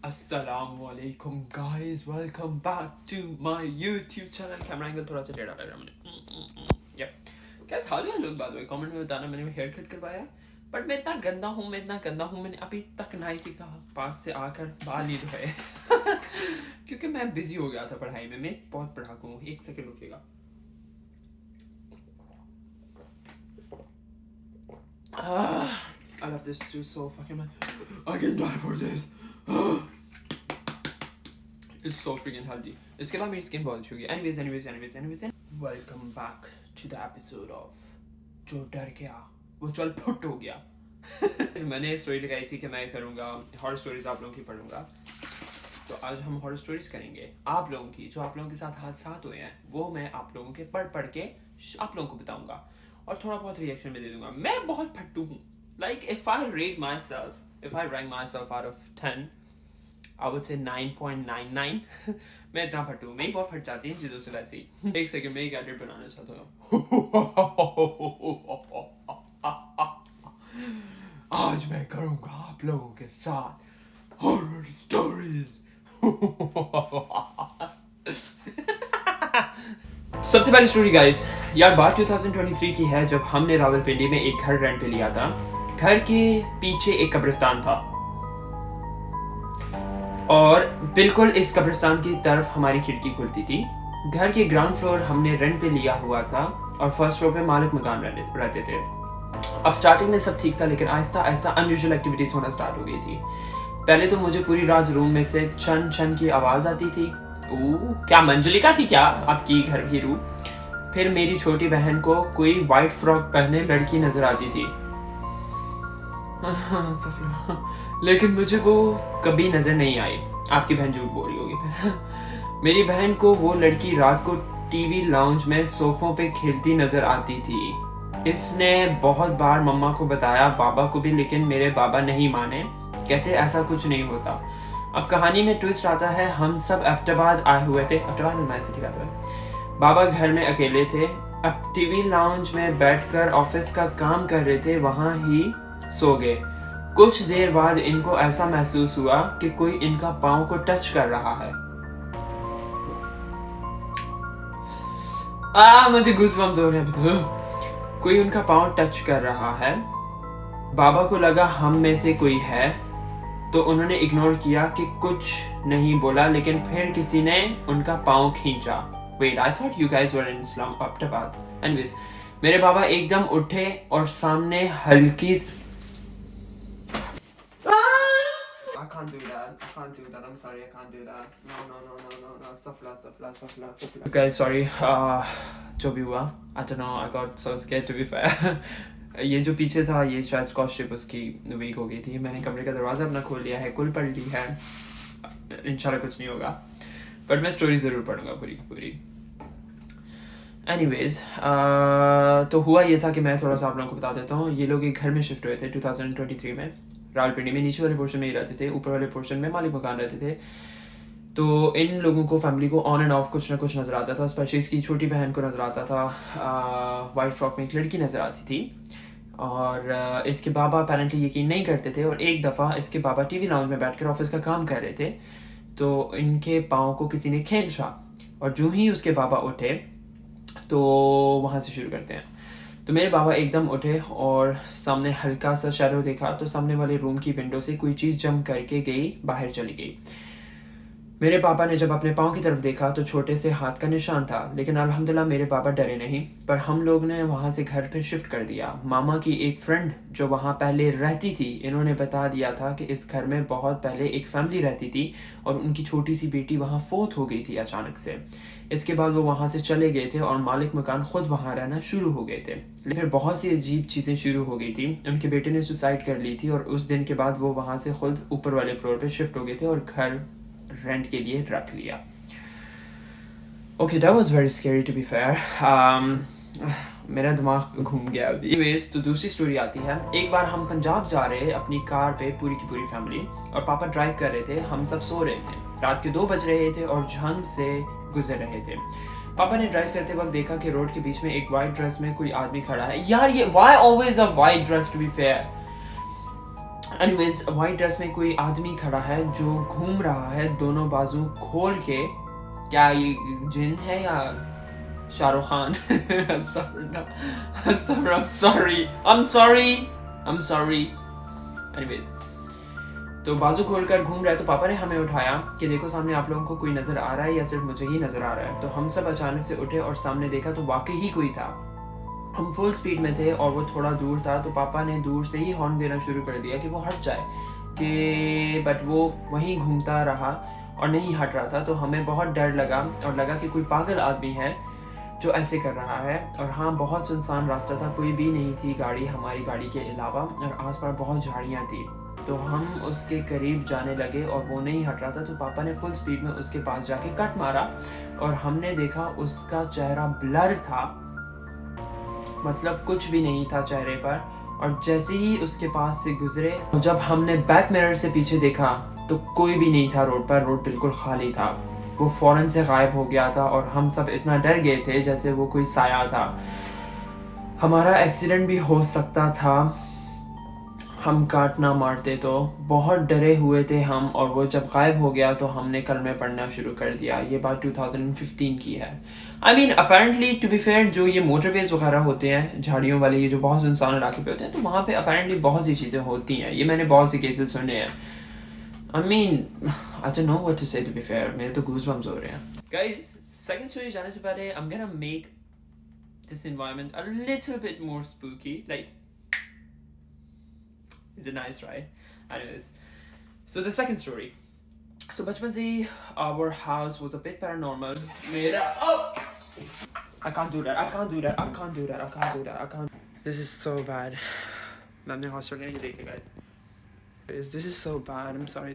Assalamualaikum guys, welcome back to my YouTube channel. Camera angle थोड़ा सा टेढ़ा कर रहा मैंने। Guys, हाल ही लोग बात हुई कमेंट में बताना मैंने हेयर कट करवाया, बट मैं इतना गंदा हूँ मैंने अभी तक नाई के पास से आकर बाल नहीं धोए क्योंकि मैं बिजी हो गया था पढ़ाई में। मैं बहुत पढ़ाकू हूँ। एक second रुकिएगा। I love this juice so fucking much. I can die for this. It's so freaking healthy. इसके बाद मेरी स्किन बहुत अच्छी होगी। Anyways. Welcome back to the episode of जो डर गया वो चल फुट हो गया। मैंने स्टोरी लगाई थी कि मैं करूँगा हॉरर स्टोरीज आप लोगों की पढ़ूंगा। तो आज हम हॉरर स्टोरीज करेंगे आप लोगों की, जो आप लोगों के साथ हादसात हुए हैं वो मैं आप लोगों के पढ़ के आप लोगों को बताऊंगा और थोड़ा बहुत रिएक्शन में दे दूंगा। मैं बहुत फट्टू हूँ। Like if I rank myself out of 10, I would say 9.99. मैं इतना फट्टू हूँ। मैं ही बहुत फट जाती है चीज़ों से वैसे ही। एक सेकंड में एक एडिट बनाना चाहता हूँ। आज मैं करूँगा आप लोगों के साथ हॉरर स्टोरीज। सबसे पहली स्टोरी गाइस, यार बात 2023 की है जब हमने रावलपिंडी में एक घर रेंट पे लिया था। घर के पीछे एक कब्रिस्तान था और बिल्कुल इस कब्रिस्तान की तरफ हमारी खिड़की खुलती थी। घर के ग्राउंड फ्लोर हमने रेंट पे लिया हुआ था और फर्स्ट फ्लोर पे मालिक मकान रहते थे। अब स्टार्टिंग में सब ठीक था, लेकिन आहिस्ता आहिस्ता अनयूजुअल एक्टिविटीज होना स्टार्ट हो गई थी। पहले तो मुझे पूरी रात रूम में से छन छन की आवाज आती थी। क्या मंजलिका थी क्या आपकी घर भीरू? फिर मेरी छोटी बहन को कोई वाइट फ्रॉक पहने लड़की नजर आती थी, लेकिन मुझे वो कभी नजर नहीं आई। आपकी बहन झूठ बोल रही होगी। मेरी बहन को वो लड़की रात को टीवी लाउंज में सोफों पे खेलती नजर आती थी। इसने बहुत बार मम्मा को बताया, बाबा को भी, लेकिन मेरे बाबा नहीं माने। कहते ऐसा कुछ नहीं होता। अब कहानी में ट्विस्ट आता है। हम सब एबटाबाद आए हुए थे। एबटाबाद हमारी सिटी का है। बाबा घर में अकेले थे। अब टीवी लाउंज में बैठकर ऑफिस का काम कर रहे थे, वहां ही सो गए। कुछ देर बाद इनको ऐसा महसूस हुआ कि कोई इनका पाँव को टच कर रहा है। मुझे गूज़बम्स हो रहे हैं। कोई उनका पाँव टच कर रहा है। बाबा को लगा हम में से कोई है, तो उन्होंने इग्नोर किया कि कुछ नहीं बोला, लेकिन फिर किसी ने उनका पाँव खींचा। Wait, I thought you guys were in Islamabad. Anyways, मेरे बाबा एकदम उठे और सामने हल्की I can't do that. I'm sorry, I can't do that. No. Safla. Guys, sorry. जो भी हुआ, I don't know. I got so scared to be fair. ये जो पीछे था ये शायद स्कॉच टेप उसकी वीक हो गई थी। मैंने कमरे का दरवाज़ा अपना खोल लिया है, कुल पढ़ ली है। इंशाल्लाह कुछ नहीं होगा, बट मैं स्टोरी ज़रूर पढ़ूंगा पूरी। एनीवेज, तो हुआ ये था कि मैं थोड़ा सा आप लोगों को बता देता हूँ। ये लोग एक घर में शिफ्ट हुए थे 2023 में। रावलपिंडी में नीचे वाले पोर्शन में ही रहते थे, ऊपर वाले पोर्शन में मालिक मकान रहते थे। तो इन लोगों को फैमिली को ऑन एंड ऑफ कुछ ना कुछ नज़र आता था। स्पेशली इसकी छोटी बहन को नज़र आता था। वाइट फ्रॉक में एक लड़की नज़र आती थी और इसके बाबा अपेरेंटली यकीन नहीं करते थे। और एक दफ़ा इसके बाबा टीवी लाउंज में बैठकर ऑफिस का काम कर रहे थे, तो इनके पाँव को किसी ने खींचा और जो ही उसके बाबा उठे, तो वहाँ से शुरू करते हैं। तो मेरे बाबा एकदम उठे और सामने हल्का सा शैडो देखा, तो सामने वाले रूम की विंडो से कोई चीज़ जंप करके बाहर चली गई। मेरे पापा ने जब अपने पाँव की तरफ देखा तो छोटे से हाथ का निशान था, लेकिन अल्हम्दुलिल्लाह मेरे पापा डरे नहीं। पर हम लोग ने वहाँ से घर पे शिफ्ट कर दिया। मामा की एक फ्रेंड जो वहाँ पहले रहती थी, इन्होंने बता दिया था कि इस घर में बहुत पहले एक फैमिली रहती थी और उनकी छोटी सी बेटी वहाँ फोत हो गई थी अचानक से। इसके बाद वो वहाँ से चले गए थे और मालिक मकान खुद वहाँ रहना शुरू हो गए थे। फिर बहुत सी अजीब चीज़ें शुरू हो गई थी। उनके बेटे ने सुसाइड कर ली थी और उस दिन के बाद वो वहाँ से खुद ऊपर वाले फ्लोर पे शिफ्ट हो गए थे और घर रेंट के लिए रख लिया। Okay, that was very scary to be fair. मेरा दिमाग घूम गया अभी। एनीवेज, तो दूसरी स्टोरी आती है। एक बार हम पंजाब जा रहे हैं अपनी कार पे, पूरी की पूरी फैमिली, और पापा ड्राइव कर रहे थे। हम सब सो रहे थे। रात के 2 बज रहे थे और झंग से गुजर रहे थे। पापा ने ड्राइव करते वक्त देखा कि रोड के बीच में एक वाइट ड्रेस में कोई आदमी खड़ा है। यार ये why always a white dress to be fair. Anyways white dress में कोई आदमी खड़ा है जो घूम रहा है दोनों बाजू खोल के। क्या ये जिन है या Shahrukh Khan? I'm sorry. Anyways तो बाजू खोलकर घूम रहा है। तो पापा ने हमें उठाया कि देखो सामने आप लोगों को कोई नजर आ रहा है या सिर्फ मुझे ही नजर आ रहा है। तो हम सब अचानक से उठे और सामने देखा तो वाकई ही कोई था। हम फुल स्पीड में थे और वो थोड़ा दूर था। तो पापा ने दूर से ही हॉर्न देना शुरू कर दिया कि वो हट जाए कि बट वो वहीं घूमता रहा और नहीं हट रहा था। तो हमें बहुत डर लगा और लगा कि कोई पागल आदमी है जो ऐसे कर रहा है। और हाँ, बहुत सुनसान रास्ता था, कोई भी नहीं थी गाड़ी हमारी गाड़ी के अलावा, और आसपास बहुत झाड़ियाँ थी। तो हम उसके करीब जाने लगे और वो नहीं हट रहा था। तो पापा ने फुल स्पीड में उसके पास जाके कट मारा और हमने देखा उसका चेहरा ब्लर था, मतलब कुछ भी नहीं था चेहरे पर। और जैसे ही उसके पास से गुजरे, जब हमने बैक मिरर से पीछे देखा तो कोई भी नहीं था रोड पर, रोड बिल्कुल खाली था। वो फौरन से गायब हो गया था और हम सब इतना डर गए थे जैसे वो कोई साया था। हमारा एक्सीडेंट भी हो सकता था हम काट ना मारते। तो बहुत डरे हुए थे हम, और वो जब गायब हो गया तो हमने कलमे पढ़ना शुरू कर दिया। ये बात 2015 की है। I mean apparently to be fair, जो ये मोटरवेज वगैरह होते हैं झाड़ियों वाले, ये जो बहुत सुनसान इलाके पे होते हैं, तो वहाँ पे अपेरेंटली बहुत सी चीज़ें होती हैं। ये मैंने बहुत से केसेस सुने हैं। I mean I don't know what to say to be fair, मेरे तो गूज़बम्स हो रहे हैं। गाइस, सेकंड स्टोरी जाने से पहले I am gonna make this environment a little bit more spooky, like is it nice, right? Anyways, so the second story. So बचपन से ही our house was a bit paranormal. मेरा I can't do that. This is so bad. मैं अपने hostel में नहीं देखेगा। This is so bad. I'm sorry.